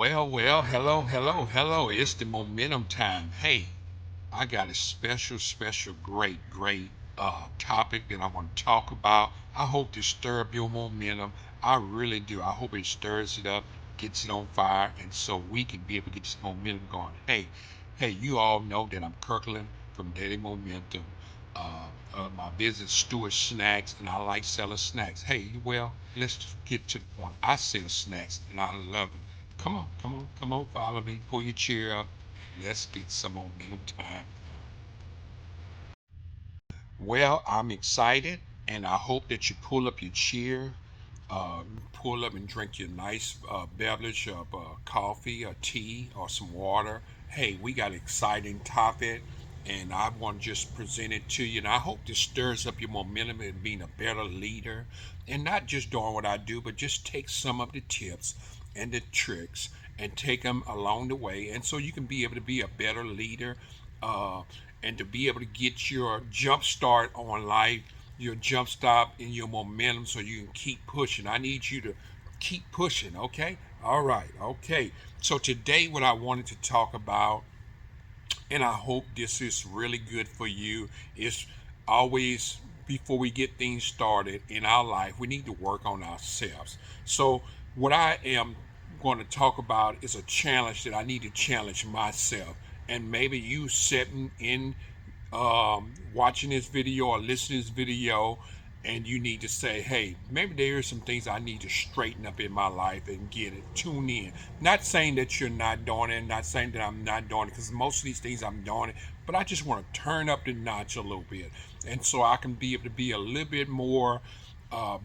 Hello. It's the momentum time. Hey, I got a special, great topic that I want to talk about. I hope to stir up your momentum. I really do. I hope it stirs it up, gets it on fire, and so we can be able to get this momentum going. Hey, you all know that I'm Kirkland from Daily Momentum. My business, Stewart Snacks, and I like selling snacks. Hey, well, let's get to the point. I sell snacks, and I love them. Come on, follow me. Pull your chair up. Let's get some momentum time. Well, I'm excited, and I hope that you pull up your chair, pull up and drink your nice beverage of coffee or tea or some water. Hey, we got an exciting topic, and I want to just present it to you. And I hope this stirs up your momentum in being a better leader, and not just doing what I do, but just take some of the tips and the tricks and take them along the way, and so you can be able to be a better leader. Uh, and to be able to get your jump start on life, your jump stop in your momentum so you can keep pushing. I need you to keep pushing, okay? All right, okay. So today what I wanted to talk about, and I hope this is really good for you, is always before we get things started in our life, we need to work on ourselves. So what I am going to talk about is a challenge that I need to challenge myself. And maybe you sitting in watching this video or listening to this video, and you need to say, hey, maybe there are some things I need to straighten up in my life and get it. Tune in. Not saying that you're not doing it, not saying that I'm not doing it, because most of these things I'm doing it, but I just want to turn up the notch a little bit. And so I can be able to be a little bit more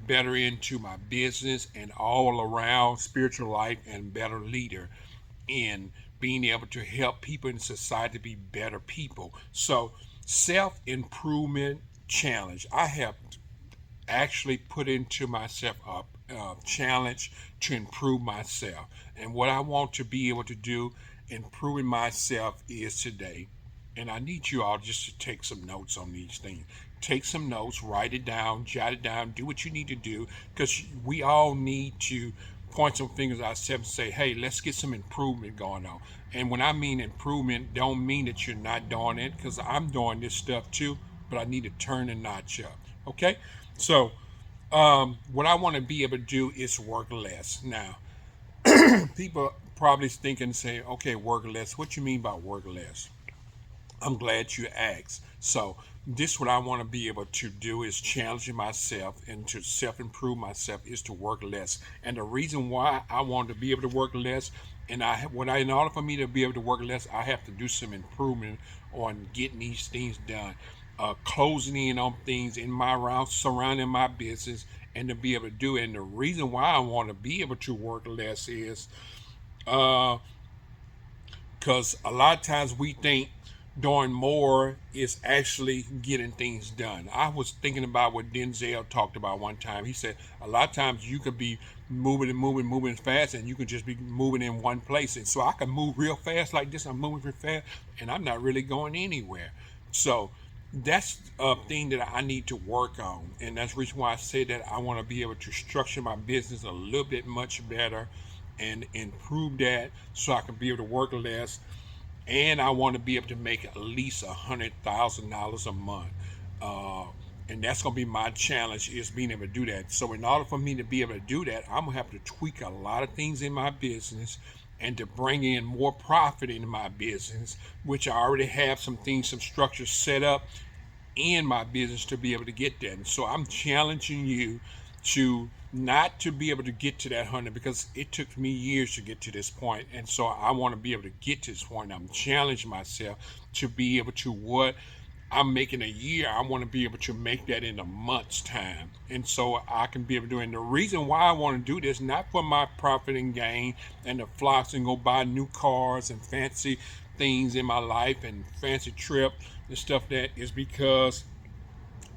better into my business and all around spiritual life and better leader in being able to help people in society to be better people. So, self improvement challenge. I have actually put into myself a challenge to improve myself. And what I want to be able to do improving myself is today. And I need you all just to take some notes on these things. Take some notes, write it down, jot it down, do what you need to do, because we all need to point some fingers at ourselves and say, hey, let's get some improvement going on. And when I mean improvement, don't mean that you're not doing it, because I'm doing this stuff too, but I need to turn the notch up. Okay? So, what I want to be able to do is work less. Now, people probably thinking, say, okay, work less. What you mean by work less? I'm glad you asked. So, this what I want to be able to do is challenging myself and to self-improve myself is to work less. And the reason why I want to be able to work less, and in order for me to be able to work less, I have to do some improvement on getting these things done, closing in on things in my route surrounding my business, and to be able to do it. And the reason why I want to be able to work less is uh, because a lot of times we think doing more is actually getting things done. I was thinking about what Denzel talked about one time. He said a lot of times you could be moving fast, and you can just be moving in one place. And so I can move real fast like this. I'm moving real fast, and I'm not really going anywhere. So that's a thing that I need to work on, and that's the reason why I say that I want to be able to structure my business a little bit much better and improve that so I can be able to work less, and I want to be able to make at least $100,000 a month. Uh, and that's going to be my challenge is being able to do that. So in order for me to be able to do that, I'm going to have to tweak a lot of things in my business and to bring in more profit into my business, which I already have some things, some structures set up in my business to be able to get that. And so I'm challenging you to not to be able to get to that 100, because it took me years to get to this point. And so I want to be able to get to this point. I'm challenging myself to be able to what I'm making a year, I want to be able to make that in a month's time. And so I can be able to do it. And the reason why I want to do this, not for my profit and gain and the flocks and go buy new cars and fancy things in my life and fancy trip and stuff, that is because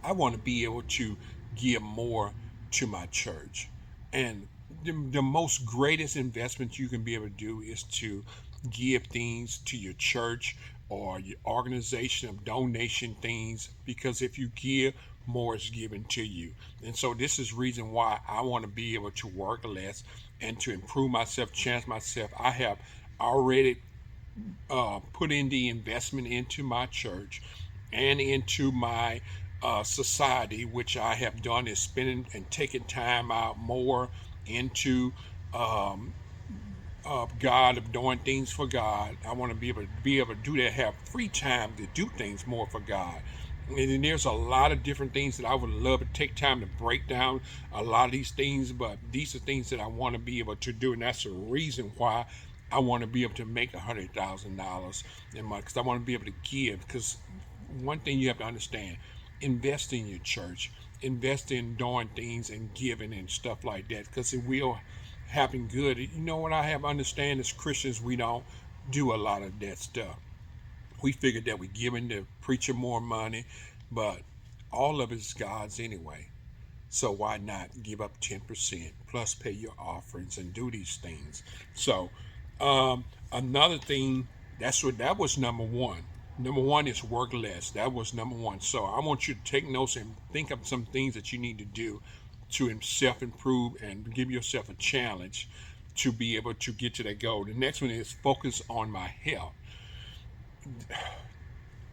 I want to be able to give more to my church. And the most greatest investment you can be able to do is to give things to your church or your organization of donation things, because if you give, more is given to you. And so this is reason why I want to be able to work less and to improve myself, chance myself. I have already put in the investment into my church and into my society, which I have done is spending and taking time out more into um, God, of doing things for God. I want to be able to do that, have free time to do things more for God. And then there's a lot of different things that I would love to take time to break down a lot of these things, but these are things that I want to be able to do, and that's the reason why I want to be able to make $100,000 in month, because I want to be able to give. Because one thing you have to understand, invest in your church, invest in doing things and giving and stuff like that, because it will happen good. You know what I have to understand, as Christians, we don't do a lot of that stuff. We figured that we're giving the preacher more money, but all of it is God's anyway. So why not give up 10% plus pay your offerings and do these things? So another thing, that was number one. Number one is work less. That was number one. So I want you to take notes and think of some things that you need to do to self improve and give yourself a challenge to be able to get to that goal. The next one is focus on my health.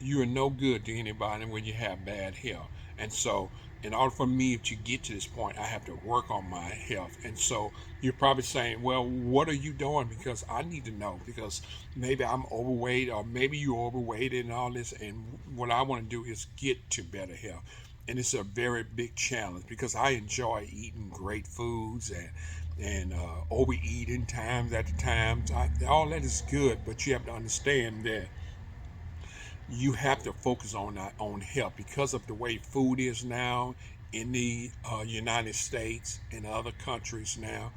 You are no good to anybody when you have bad health. And so, in order for me to get to this point, I have to work on my health. And so, you're probably saying, well, what are you doing? Because I need to know. Because maybe I'm overweight, or maybe you're overweight and all this. And what I want to do is get to better health. And it's a very big challenge because I enjoy eating great foods and overeating times at the times. All that is good, but you have to understand that you have to focus on that on health because of the way food is now in the United States and other countries now.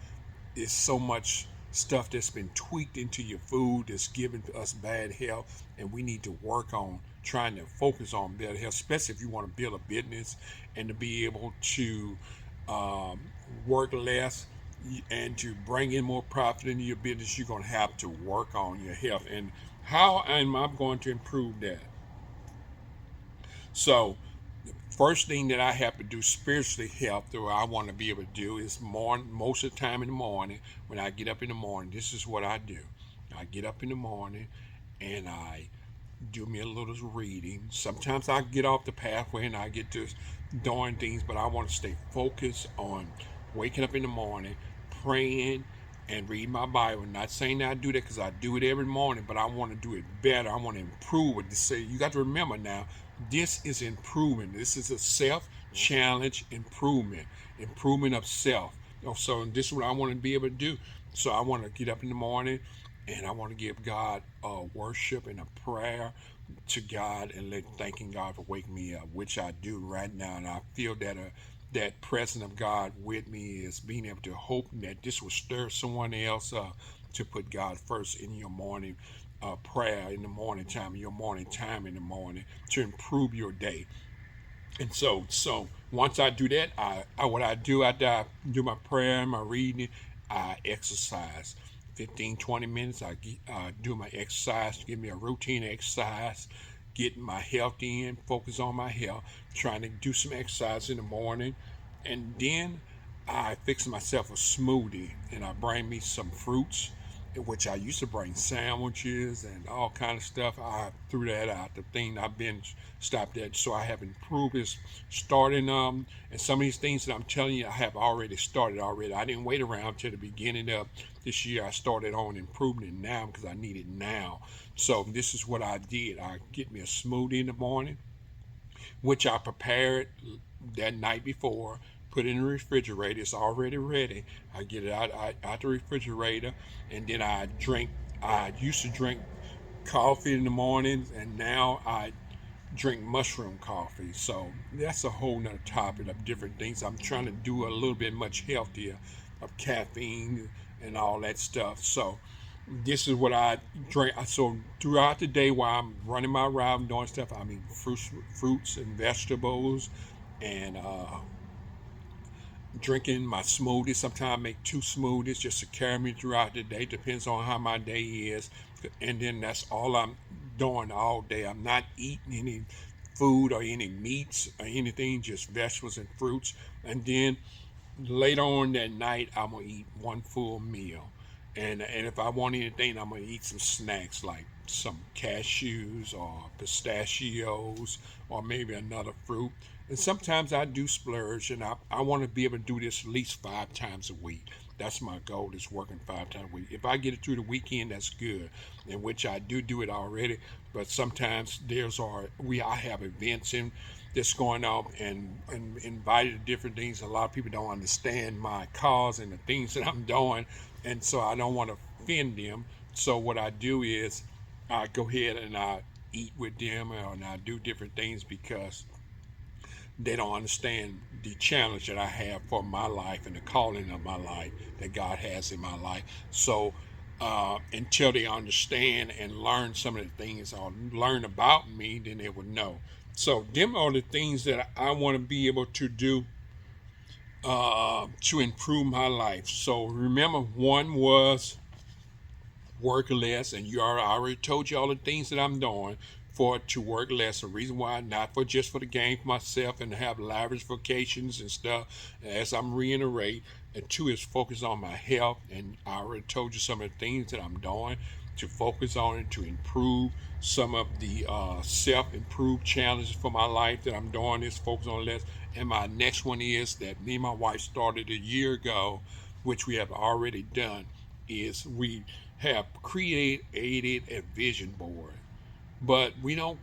There's so much stuff that's been tweaked into your food that's giving us bad health, and we need to work on trying to focus on better health, especially if you want to build a business and to be able to um, work less and to bring in more profit into your business. You're going to have to work on your health. And how am I going to improve that? So, first thing that I have to do spiritually help or I want to be able to do is most of the time in the morning when I get up in the morning, this is what I do. I get up in the morning and I do me a little reading. Sometimes I get off the pathway and I get to doing things, but I want to stay focused on waking up in the morning, praying, and read my Bible. Not saying that I do that because I do it every morning, but I want to do it better. I want to improve it. To say you got to remember now, this is improvement. This is a self challenge improvement of self. So this is what I want to be able to do. So I want to get up in the morning and I want to give God a worship and a prayer to God and thanking God for waking me up, which I do right now. And I feel that that presence of God with me is being able to hope that this will stir someone else up to put God first in your morning prayer in the morning time, your morning time in the morning to improve your day. And so once I do that, I what I do after I do my prayer and my reading, I exercise. 15 to 20 minutes, I do my exercise, give me a routine exercise, getting my health in, focus on my health, trying to do some exercise in the morning. And then I fix myself a smoothie and I bring me some fruits, in which I used to bring sandwiches and all kind of stuff. I threw that out. The thing I've been stopped at, so I have improved is starting and some of these things that I'm telling you I have already started already. I didn't wait around till the beginning of this year. I started on improving it now because I need it now. So this is what I did. I get me a smoothie in the morning, which I prepared that night before, put it in the refrigerator. It's already ready. I get it out the refrigerator, and then I drink. I used to drink coffee in the mornings, and now I drink mushroom coffee. So that's a whole nother topic of different things. I'm trying to do a little bit much healthier of caffeine and all that stuff. So this is what I drink. So throughout the day while I'm running my route and doing stuff, I'm eating fruits and vegetables and drinking my smoothies. Sometimes I make two smoothies just to carry me throughout the day. Depends on how my day is. And then that's all I'm doing all day. I'm not eating any food or any meats or anything, just vegetables and fruits. And then later on that night, I'm gonna eat one full meal, and if I want anything, I'm gonna eat some snacks like some cashews or pistachios or maybe another fruit. And sometimes I do splurge, and I want to be able to do this at least 5 times a week. That's my goal, is working 5 times a week. If I get it through the weekend, that's good, in which I do it already. But sometimes I have events in that's going on, and invited to different things. A lot of people don't understand my cause and the things that I'm doing, and so I don't want to offend them. So what I do is I go ahead and I eat with them, and I do different things because they don't understand the challenge that I have for my life and the calling of my life that God has in my life. So until they understand and learn some of the things or learn about me, then they will know. So them are the things that I want to be able to do to improve my life. So remember, one was work less, and I already told you all the things that I'm doing for it to work less. The reason why, not for just for the game for myself and to have lavish vacations and stuff, as I'm reiterate. And two is focus on my health, and I already told you some of the things that I'm doing to focus on it to improve some of the self-improved challenges for my life that I'm doing is focus on less. And my next one is that me and my wife started a year ago, which we have already done, is we have created a vision board, but we don't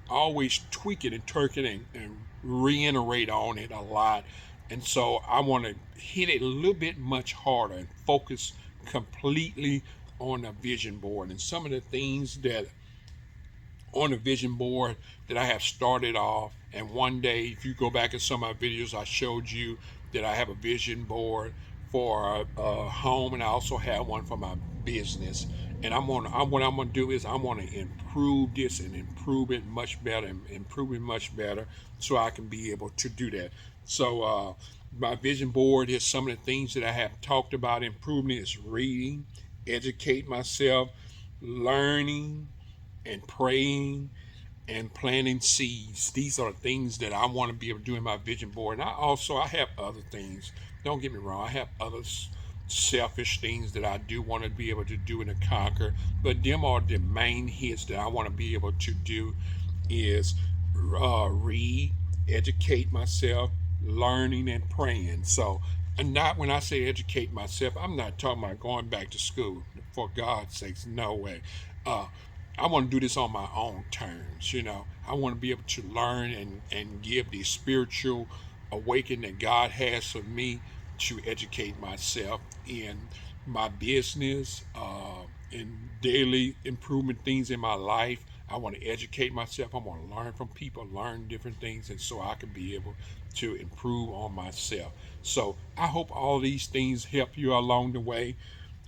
always tweak it and turk it and reiterate on it a lot. And so I want to hit it a little bit much harder and focus completely on a vision board and some of the things that on a vision board that I have started off. And one day, if you go back in some of my videos, I showed you that I have a vision board for a home, and I also have one for my business. And what I'm gonna do is I want to improve this and improve it much better and improve it much better, so I can be able to do that. So my vision board is some of the things that I have talked about improving is reading, educate myself, learning, and praying and planting seeds. These are things that I want to be able to do in my vision board. And I have other things. Don't get me wrong. I have other selfish things that I do want to be able to do and to conquer. But them are the main hits that I want to be able to do is read, educate myself, learning and praying. So, and not when I say educate myself, I'm not talking about going back to school. For God's sakes, no way. Uh, I want to do this on my own terms. I want to be able to learn and give the spiritual awakening that God has for me to educate myself in my business, in daily improvement things in my life. I want to educate myself. I want to learn from people, learn different things, and so I can be able to improve on myself. So I hope all these things help you along the way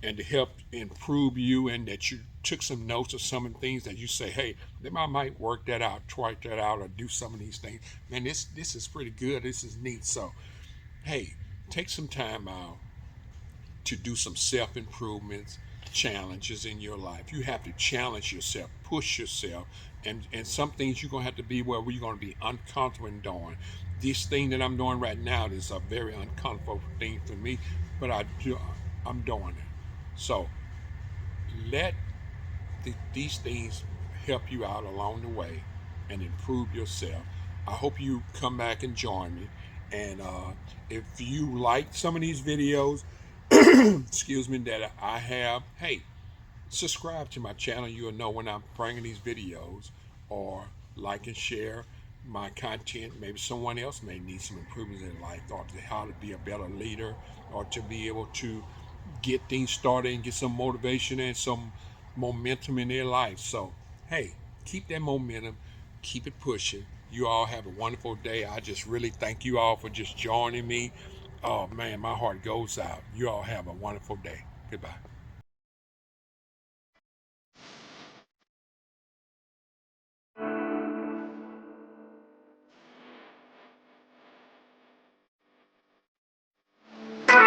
and to help improve you, and that you took some notes of some of the things that you say, hey, I might work that out, try that out, or do some of these things. Man, this is pretty good. This is neat. So, hey, take some time out to do some self improvements, challenges in your life. You have to challenge yourself, push yourself, and some things you're gonna have to be where you're gonna be uncomfortable in doing. This thing that I'm doing right now is a very uncomfortable thing for me, but I'm doing it. So let these things help you out along the way and improve yourself. I hope you come back and join me. And if you like some of these videos, excuse me, that I have, hey, subscribe to my channel. You'll know when I'm bringing these videos, or like and share my content. Maybe someone else may need some improvements in life, or how to be a better leader, or to be able to get things started and get some motivation and some momentum in their life. So, hey, keep that momentum, keep it pushing. You all have a wonderful day. I just really thank you all for just joining me. Oh man, my heart goes out. You all have a wonderful day. Goodbye.